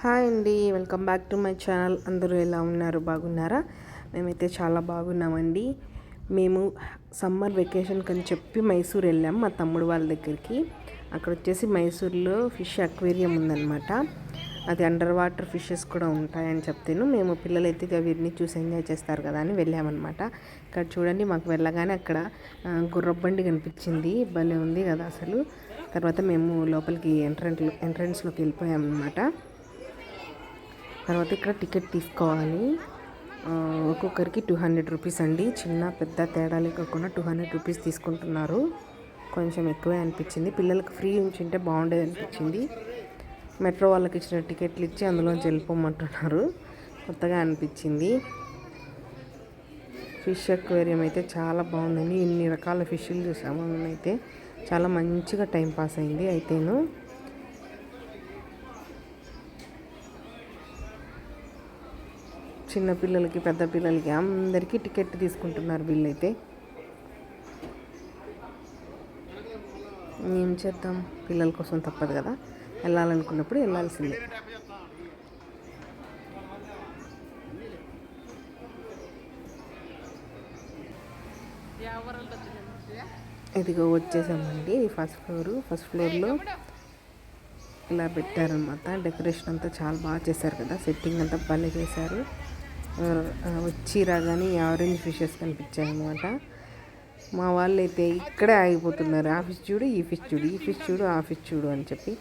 Hi అండి, welcome back to my channel. అందరూ ఎలా ఉన్నారు? బాగున్నారా? మేమైతే చాలా బాగున్నామండి. మేము సమ్మర్ వెకేషన్కి అని చెప్పి మైసూర్ వెళ్ళాం మా తమ్ముడు వాళ్ళ దగ్గరికి. అక్కడ వచ్చేసి మైసూర్లో ఫిష్ అక్వేరియం ఉందన్నమాట. అది అండర్ వాటర్ ఫిషెస్ కూడా ఉంటాయని చెప్తాను. మేము పిల్లలైతే అవన్నీ చూసి ఎంజాయ్ చేస్తారు కదా అని వెళ్ళామన్నమాట. ఇక్కడ చూడండి, మాకు వెళ్ళగానే అక్కడ గుర్రబండి కనిపించింది. భలే ఉంది కదా అసలు. తర్వాత మేము లోపలికి ఎంట్రన్స్లోకి వెళ్ళిపోయామన్నమాట. తర్వాత ఇక్కడ టికెట్ తీసుకోవాలి. ఒక్కొక్కరికి 200 రూపీస్ అండి. చిన్న పెద్ద తేడా లేకుండా 200 రూపీస్ తీసుకుంటున్నారు. కొంచెం ఎక్కువే అనిపించింది. పిల్లలకు ఫ్రీ ఉంచుంటే బాగుండేది అనిపించింది. మెట్రో వాళ్ళకి ఇచ్చిన టికెట్లు ఇచ్చి అందులోంచి వెళ్ళిపోమంటున్నారు. కొత్తగా అనిపించింది. ఫిష్ అక్వేరియం అయితే చాలా బాగుందండి. ఇన్ని రకాల ఫిష్లు చూసాము. అయితే చాలా మంచిగా టైం పాస్ అయింది. అయితేను చిన్నపిల్లలకి పెద్ద పిల్లలకి అందరికీ టికెట్ తీసుకుంటున్నారు వీళ్ళైతే. ఏం చేద్దాం, పిల్లల కోసం తప్పదు కదా, వెళ్ళాలనుకున్నప్పుడు వెళ్ళాల్సిందే. ఇదిగో వచ్చేసామండి. ఇది ఫస్ట్ ఫ్లోర్లో ఇలా పెట్టారనమాట. డెకరేషన్ అంతా చాలా బాగా చేశారు కదా, సెట్టింగ్ అంతా భలే చేశారు. వచ్చి రాగానే ఆరెంజ్ ఫిషెస్ కనిపించాయి అనమాట. మా వాళ్ళు అయితే ఇక్కడే ఆగిపోతున్నారు. ఆ ఫిష్ చూడు, ఈ ఫిష్ చూడు, ఈ ఫిష్ చూడు, ఆ ఫిష్ చూడు అని చెప్పి.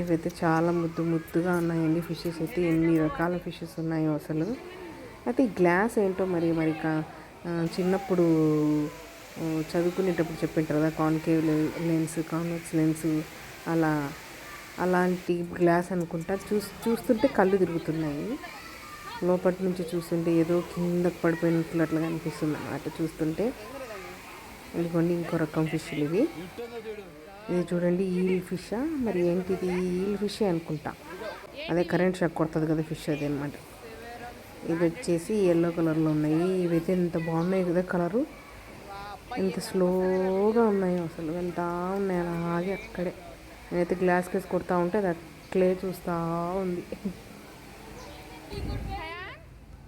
ఇవైతే చాలా ముద్దుగా ఉన్నాయండి ఫిషెస్ అయితే. ఎన్ని రకాల ఫిషెస్ ఉన్నాయో అసలు. అయితే ఈ గ్లాస్ ఏంటో మరి చిన్నప్పుడు చదువుకునేటప్పుడు చెప్పింటారు కదా, కాన్కేవ్ లెన్స్, కాన్వెక్స్ లెన్స్, అలాంటి గ్లాస్ అనుకుంటా. చూస్తుంటే కళ్ళు తిరుగుతున్నాయి. లోపటి నుంచి చూస్తుంటే ఏదో కిందకు పడిపోయినట్లు అట్లా కనిపిస్తుంది అన్నమాట చూస్తుంటే. ఇదిగోండి ఇంకో రకం ఫిష్లు ఇవి. ఇది చూడండి, ఈల్ ఫిషా మరి ఏంటిది? ఈల్ ఫిషే అనుకుంటా. అదే కరెంట్ షాక్ కొడుతుంది కదా ఫిష్, అది అనమాట. ఇది వచ్చేసి ఎల్లో కలర్లో ఉన్నాయి. ఇవైతే ఎంత బాగున్నాయి కదా కలరు. ఎంత స్లోగా ఉన్నాయో అసలు, వెళ్తా ఉన్నాయి అలాగే అక్కడే. నేనైతే గ్లాస్ కేసి కొడతా ఉంటే అది అట్లే చూస్తూ ఉంది.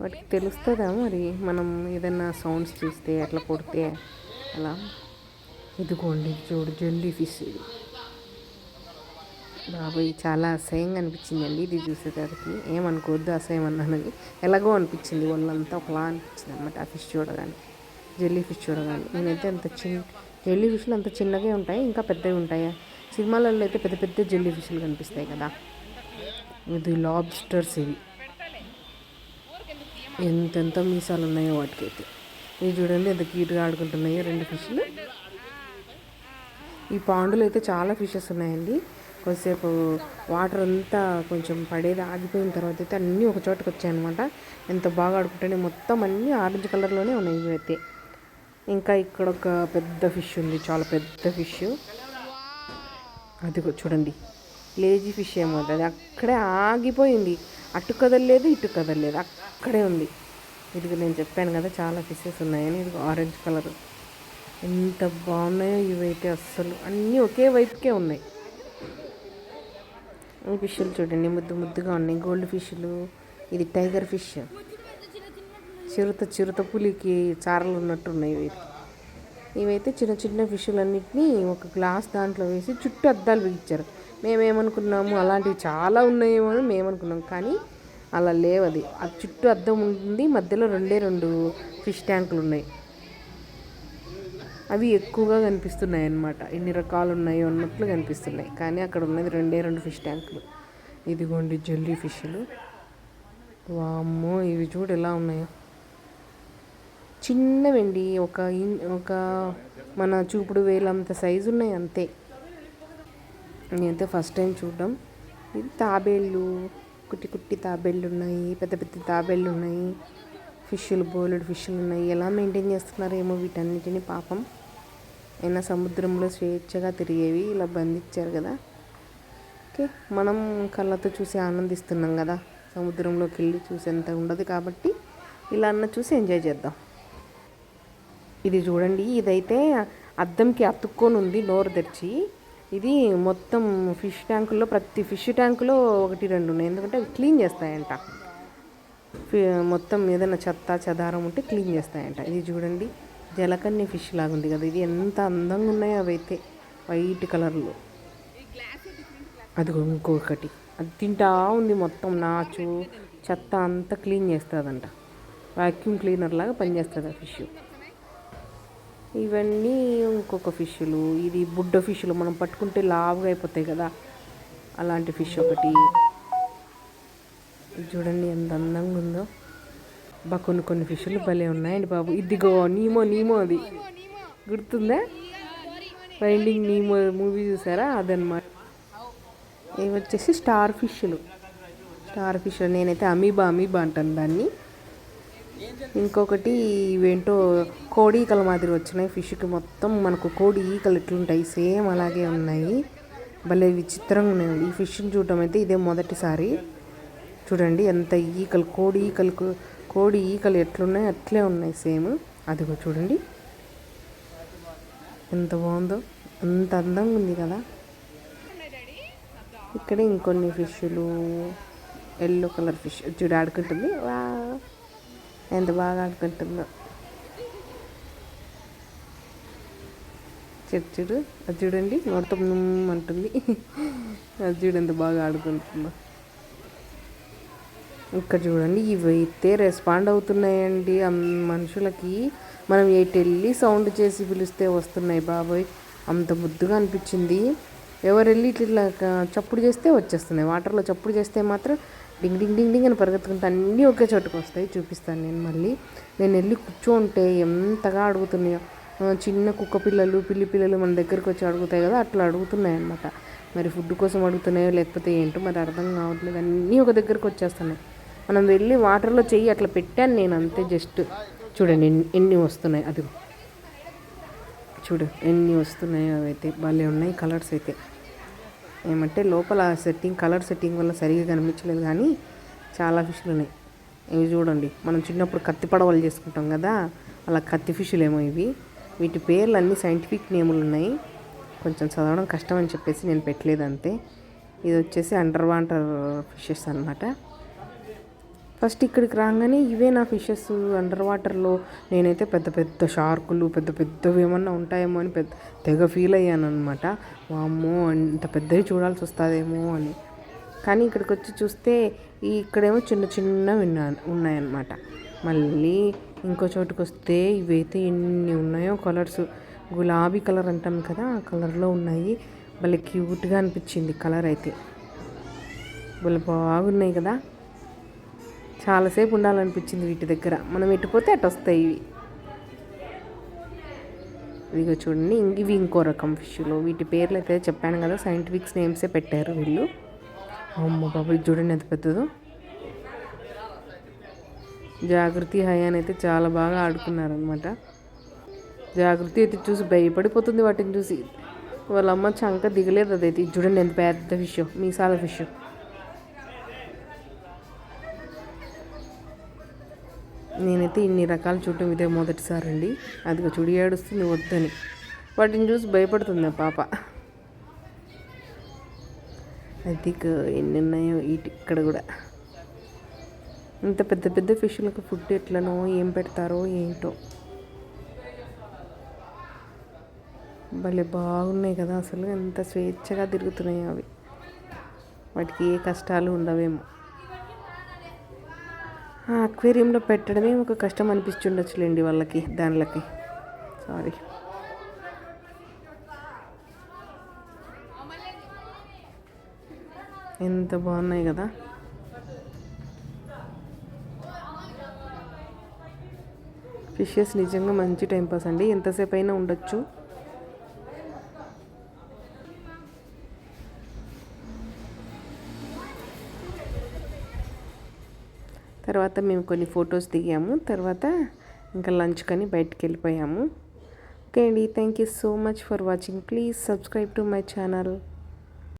వాటికి తెలుస్తుందా మరి మనం ఏదైనా సౌండ్స్ చూస్తే అట్లా కొడితే అలా. ఇదిగోండి చూడు, జెల్లీ ఫిష్. ఇది బాబాయ్ చాలా అసహ్యంగా అనిపించిందండి ఇది చూసేసరికి. ఏమనుకోవద్దు అసహ్యం అన్నానని, ఎలాగో అనిపించింది. వాళ్ళంతా ఒకలా అనిపించింది అన్నమాట ఆ ఫిష్ చూడగానే, జెల్లీ ఫిష్ చూడగానే. నేనైతే జెల్లీ ఫిష్లు అంత చిన్నగా ఉంటాయి, ఇంకా పెద్దవి ఉంటాయా? సినిమాలలో అయితే పెద్ద పెద్ద జెల్లీ ఫిష్లు కనిపిస్తాయి కదా. ఇది లాబ్స్టర్స్. ఇవి ఎంతెంత మీసాలు ఉన్నాయో వాటికైతే. ఇవి చూడండి ఎంత క్యూట్గా ఆడుకుంటున్నాయో రెండు ఫిష్లు. ఈ పాండులో అయితే చాలా ఫిషెస్ ఉన్నాయండి. కొద్దిసేపు వాటర్ అంతా కొంచెం పడేది ఆగిపోయిన తర్వాత అయితే అన్నీ ఒక చోటకి వచ్చాయన్నమాట. ఎంత బాగా ఆడుకుంటాయి. మొత్తం అన్నీ ఆరెంజ్ కలర్లోనే ఉన్నాయి ఇవైతే. ఇంకా ఇక్కడ ఒక పెద్ద ఫిష్ ఉంది, చాలా పెద్ద ఫిష్. అది చూడండి, లేజీ ఫిష్ ఏమో. అది అక్కడే ఆగిపోయింది, అటు కదలలేదు ఇటు కదలలేదు, అక్కడే ఉంది. ఇది నేను చెప్పాను కదా చాలా ఫిషెస్ ఉన్నాయని. ఇది ఆరెంజ్ కలర్. ఎంత బాగున్నాయో ఇవైతే అస్సలు. అన్నీ ఒకే వైపుకే ఉన్నాయి. ఈ ఫిష్లు చూడండి ముద్దుగా ఉన్నాయి. గోల్డ్ ఫిష్లు. ఇది టైగర్ ఫిష్. చిరుత పులికి చారలు ఉన్నట్టు ఉన్నాయి వీటికి. ఇవైతే చిన్న చిన్న ఫిష్లన్నింటినీ ఒక గ్లాస్ దాంట్లో వేసి చుట్టూ అద్దాలు బిగించారు. మేమేమనుకున్నాము అలాంటివి చాలా ఉన్నాయేమో అని మేమనుకున్నాం, కానీ అలా లేవు. అది చుట్టూ అద్దం ఉంటుంది, మధ్యలో రెండు ఫిష్ ట్యాంకులు ఉన్నాయి. అవి ఎక్కువగా కనిపిస్తున్నాయి అన్నమాట. ఎన్ని రకాలు ఉన్నాయో అన్నట్లు కనిపిస్తున్నాయి, కానీ అక్కడ ఉన్నది రెండు ఫిష్ ట్యాంకులు. ఇదిగోండి జెల్లీ ఫిష్లు. వామ్మో, ఇవి చూడు ఎలా ఉన్నాయో. చిన్నవండి, ఒక మన చూపుడు వేలంత సైజు ఉన్నాయి అంతే. నేనైతే ఫస్ట్ టైం చూడడం. ఇది తాబేళ్ళు, కుట్టి తాబేళ్ళు ఉన్నాయి, పెద్ద పెద్ద తాబేళ్ళు ఉన్నాయి. ఫిష్లు, బోలెడు ఫిష్లు ఉన్నాయి. ఎలా మెయింటైన్ చేస్తున్నారేమో వీటన్నిటిని పాపం. అయినా సముద్రంలో స్వేచ్ఛగా తిరిగేవి ఇలా బంధించారు కదా. ఓకే, మనం కళ్ళతో చూసి ఆనందిస్తున్నాం కదా, సముద్రంలోకి వెళ్ళి చూసేంత ఉండదు కాబట్టి ఇలా చూసి ఎంజాయ్ చేద్దాం. ఇది చూడండి, ఇదైతే అద్దంకి అతుక్కొని ఉంది నోరు తెరిచి. ఇది మొత్తం ఫిష్ ట్యాంకుల్లో ప్రతి ఫిష్ ట్యాంకులో 1-2 ఉన్నాయి, ఎందుకంటే అవి క్లీన్ చేస్తాయంట. మొత్తం ఏదైనా చెత్త చెదారం ఉంటే క్లీన్ చేస్తాయంట. ఇది చూడండి, జలకన్య ఫిష్ లాగా ఉంది కదా, ఇది ఎంత అందంగా ఉన్నాయో అవైతే వైట్ కలర్లో. అదిగో ఇంకొకటి, అది తింటా ఉంది, మొత్తం నాచు చెత్త అంతా క్లీన్ చేస్తుందంట. వాక్యూమ్ క్లీనర్ లాగా పనిచేస్తుంది ఆ ఫిష్. ఇవన్నీ ఇంకొక ఫిష్లు, ఇది బుడ్డ ఫిష్లు, మనం పట్టుకుంటే లావుగా అయిపోతాయి కదా, అలాంటి ఫిష్ ఒకటి. చూడండి ఎంత అందంగా ఉందో. కొన్ని ఫిష్లు భలే ఉన్నాయండి బాబు. ఇదిగో నీమో అది గుర్తుందా, ఫైండింగ్ నీమో మూవీ చూసారా, అదనమాట. ఇవి వచ్చేసి స్టార్ ఫిష్లు. నేనైతే అమీబా అంటాను దాన్ని. ఇంకొకటి ఇవేంటో కోడి ఈకల మాదిరి వచ్చినాయి ఫిష్కి. మొత్తం మనకు కోడి ఈకలు ఎట్లుంటాయి సేమ్ అలాగే ఉన్నాయి, భలే విచిత్రంగా ఉన్నాయి. ఈ ఫిష్ని చూడటం అయితే ఇదే మొదటిసారి. చూడండి ఎంత ఈకలు, కోడి ఈకలు ఎట్లున్నాయి అట్లే ఉన్నాయి సేమ్. అదిగో చూడండి ఎంత బాగుందో, అంత అందంగా ఉంది కదా. ఇక్కడ ఇంకొన్ని ఫిష్లు, ఎల్లో కలర్ ఫిష్ చూడు ఆడుకుంటుంది, వా ఎంత బాగా ఆడుకుంటుందో. చూడు అది చూడండి, మొత్తం అంటుంది, అది చూడు ఎంత బాగా ఆడుకుంటుందో. ఇక్కడ చూడండి, ఇవైతే రెస్పాండ్ అవుతున్నాయండి మనుషులకి. మనం ఎటెళ్ళి సౌండ్ చేసి పిలిస్తే వస్తున్నాయి బాబోయ్, అంత ముద్దుగా అనిపించింది. ఎవరు వెళ్ళి ఇట్లా చప్పుడు చేస్తే వచ్చేస్తున్నాయి. వాటర్లో చప్పుడు చేస్తే మాత్రం డింగ్ డింగ్ డింగ్ డింగ్ అని పరిగెత్తుకుంటే అన్నీ ఒకే చోటుకు వస్తాయి. చూపిస్తాను నేను వెళ్ళి కూర్చోంటే ఎంతగా అడుగుతున్నాయో. చిన్న కుక్క పిల్లలు, పిల్లి పిల్లలు మన దగ్గరికి వచ్చి అడుగుతాయి కదా, అట్లా అడుగుతున్నాయి అన్నమాట. మరి ఫుడ్ కోసం అడుగుతున్నాయో లేకపోతే ఏంటో మరి అర్థం కావట్లేదు, అన్నీ ఒక దగ్గరికి వచ్చేస్తున్నాయి. మనం వెళ్ళి వాటర్లో చెయ్యి అట్లా పెట్టాను నేను అంతే, జస్ట్ చూడండి ఎన్ని వస్తున్నాయి. అది చూడు ఎన్ని వస్తున్నాయో, అవైతే భలే ఉన్నాయి కలర్స్ అయితే. ఏమంటే లోపల కలర్ సెట్టింగ్ వల్ల సరిగా కనిపించలేదు, కానీ చాలా ఫిష్లు ఉన్నాయి. ఇవి చూడండి, మనం చిన్నప్పుడు కత్తి పడవలు చేసుకుంటాం కదా, అలా కత్తి ఫిష్లు ఏమో ఇవి. వీటి పేర్లు అన్నీ సైంటిఫిక్ నేములు ఉన్నాయి, కొంచెం చదవడం కష్టం అని చెప్పేసి నేను పెట్టలేదు అంతే. ఇది వచ్చేసి అండర్ వాటర్ ఫిషెస్ అనమాట. ఫస్ట్ ఇక్కడికి రాగానే ఇవే నా ఫిషెస్ అండర్ వాటర్లో. నేనైతే పెద్ద పెద్ద షార్కులు పెద్దవి ఏమన్నా ఉంటాయేమో అని తెగ ఫీల్ అయ్యాను అనమాట. వామ్మో అంత పెద్దవి చూడాల్సి వస్తుందేమో అని. కానీ ఇక్కడికి వచ్చి చూస్తే ఇక్కడేమో చిన్నవి ఉన్నాయన్నమాట. మళ్ళీ ఇంకో చోటుకు వస్తే ఇవైతే ఎన్ని ఉన్నాయో కలర్స్. గులాబీ కలర్ అంటాం కదా, ఆ కలర్లో ఉన్నాయి. భలే క్యూట్గా అనిపించింది కలర్ అయితే, భలే బాగున్నాయి కదా. చాలాసేపు ఉండాలనిపించింది వీటి దగ్గర. మనం ఎట్టుపోతే అటు వస్తాయి ఇవి. ఇదిగో చూడండి, ఇవి ఇంకో రకం ఫిష్లు. వీటి పేర్లు అయితే చెప్పాను కదా, సైంటిఫిక్ నేమ్సే పెట్టారు వీళ్ళు. అమ్మ బాబు చూడండి ఎంత పెద్దదో. జాగృతి హయాన్ అయితే చాలా బాగా ఆడుకున్నారనమాట. జాగృతి అయితే చూసి భయపడిపోతుంది వాటిని చూసి. వాళ్ళ అమ్మ చంక దిగలేదు అదైతే. చూడండి ఎంత పెద్ద ఫిష్, మీసాల ఫిష్. నేనైతే ఇన్ని రకాలు చూడటం ఇదే మొదటిసారి అండి. అదిగో చుడి ఏడుస్తుంది వద్దని, వాటిని చూసి భయపడుతుంది ఆ పాప. అది ఎన్ని ఉన్నాయో ఇక్కడ కూడా. ఇంత పెద్ద పెద్ద ఫిష్లకు ఫుడ్ ఎట్లనో ఏం పెడతారో ఏంటో, భలే బాగున్నాయి కదా. అసలు ఎంత స్వేచ్ఛగా తిరుగుతున్నాయో అవి, వాటికి ఏ కష్టాలు ఉండవేమో. ఆ అక్వేరియంలో పెట్టడమే ఒక కష్టం అనిపిస్తుండొచ్చులేండి వాళ్ళకి, దానిలకి. సారీ. ఎంత బాగున్నాయి కదా. ఫిషెస్ నిజంగా మంచి టైంపాస్ అండి, ఎంతసేపు అయినా ఉండొచ్చు. తర్వాత మేము కొన్ని ఫొటోస్ దిగాము. తర్వాత ఇంకా లంచ్ కని బయటికి వెళ్ళిపోయాము. ఓకే అండి, thank you so much for watching. Please subscribe to my channel.